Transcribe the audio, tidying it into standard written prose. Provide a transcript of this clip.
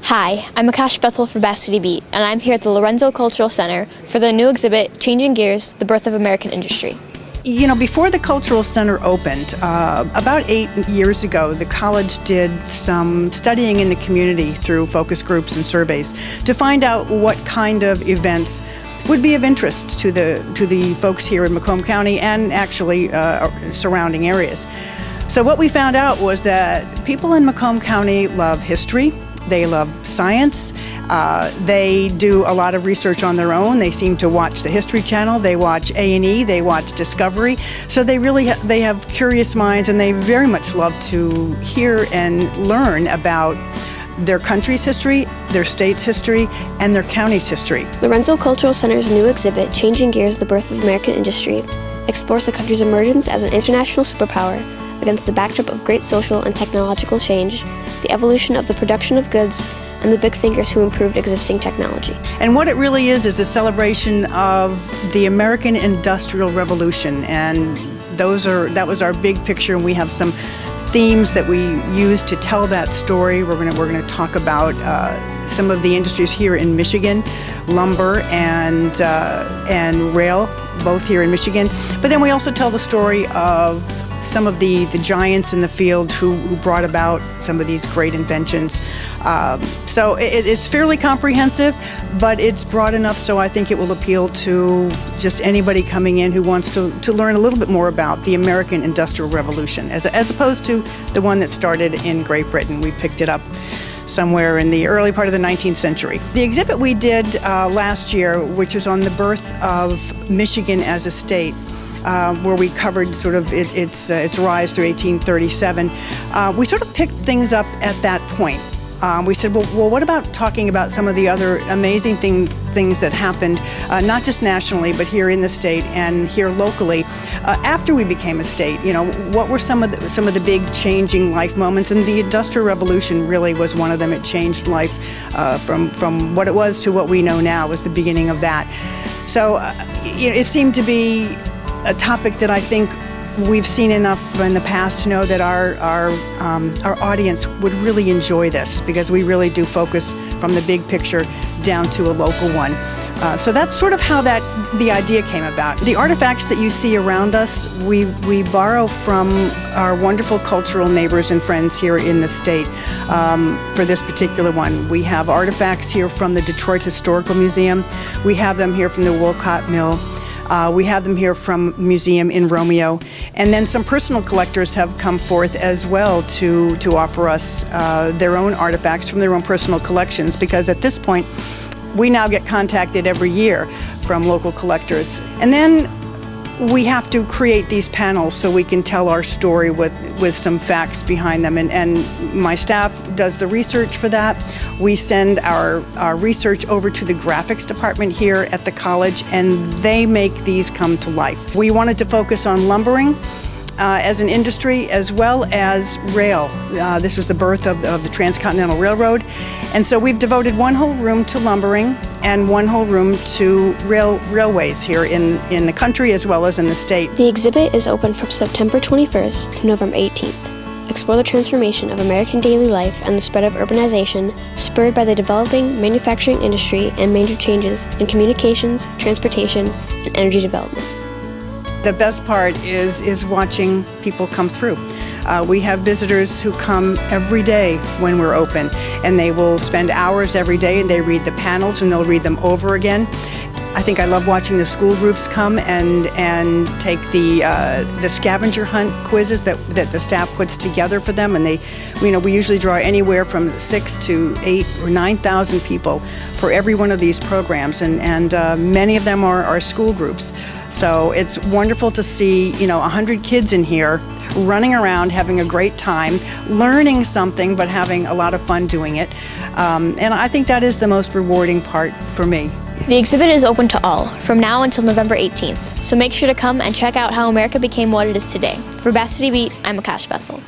Hi, I'm Akash Bethel for Varsity Beat, and I'm here at the Lorenzo Cultural Center for the new exhibit, Changing Gears, The Birth of American Industry. You know, before the Cultural Center opened, about 8 years ago, the college did some studying in the community through focus groups and surveys to find out what kind of events would be of interest to the folks here in Macomb County and actually surrounding areas. So what we found out was that people in Macomb County love history. They love science. They do a lot of research on their own. They seem to watch the History Channel. They watch A&E. They watch Discovery. So they really they have curious minds, and they very much love to hear and learn about their country's history, their state's history, and their county's history. Lorenzo Cultural Center's new exhibit, Changing Gears, The Birth of American Industry, explores the country's emergence as an international superpower against the backdrop of great social and technological change, the evolution of the production of goods, and the big thinkers who improved existing technology. And what it really is a celebration of the American Industrial Revolution, and that was our big picture, and we have some themes that we use to tell that story. We're going to talk about some of the industries here in Michigan, lumber and rail, both here in Michigan. But then we also tell the story of some of the giants in the field who brought about some of these great inventions. So it's fairly comprehensive, but it's broad enough so I think it will appeal to just anybody coming in who wants to learn a little bit more about the American Industrial Revolution, as opposed to the one that started in Great Britain. We picked it up somewhere in the early part of the 19th century. The exhibit we did last year, which was on the birth of Michigan as a state, where we covered sort of its rise through 1837. We sort of picked things up at that point. We said, well, what about talking about some of the other amazing things that happened, not just nationally, but here in the state and here locally, after we became a state? You know, what were some of the big changing life moments? And the Industrial Revolution really was one of them. It changed life from what it was to what we know now. Was the beginning of that. So it seemed to be a topic that I think we've seen enough in the past to know that our audience would really enjoy this, because we really do focus from the big picture down to a local one. So that's sort of how the idea came about. The artifacts that you see around us, we borrow from our wonderful cultural neighbors and friends here in the state. For this particular one, we have artifacts here from the Detroit Historical Museum. We have them here from the Wolcott Mill. We have them here from Museum in Romeo, and then some personal collectors have come forth as well to offer us their own artifacts from their own personal collections, because at this point we now get contacted every year from local collectors. And then we have to create these panels so we can tell our story with some facts behind them. And my staff does the research for that. We send our research over to the graphics department here at the college, and they make these come to life. We wanted to focus on lumbering as an industry, as well as rail. This was the birth of the Transcontinental Railroad. And so we've devoted one whole room to lumbering and one whole room to railways here in the country as well as in the state. The exhibit is open from September 21st to November 18th. Explore the transformation of American daily life and the spread of urbanization spurred by the developing manufacturing industry and major changes in communications, transportation, and energy development. The best part is watching people come through. We have visitors who come every day when we're open, and they will spend hours every day, and they read the panels and they'll read them over again. I think I love watching the school groups come and take the scavenger hunt quizzes that the staff puts together for them, and we usually draw anywhere from 6,000 to 8,000 or 9,000 people for every one of these programs, and many of them are school groups. So it's wonderful to see 100 kids in here running around, having a great time, learning something, but having a lot of fun doing it. And I think that is the most rewarding part for me. The exhibit is open to all, from now until November 18th, so make sure to come and check out how America became what it is today. For Varsity Beat, I'm Akash Bethel.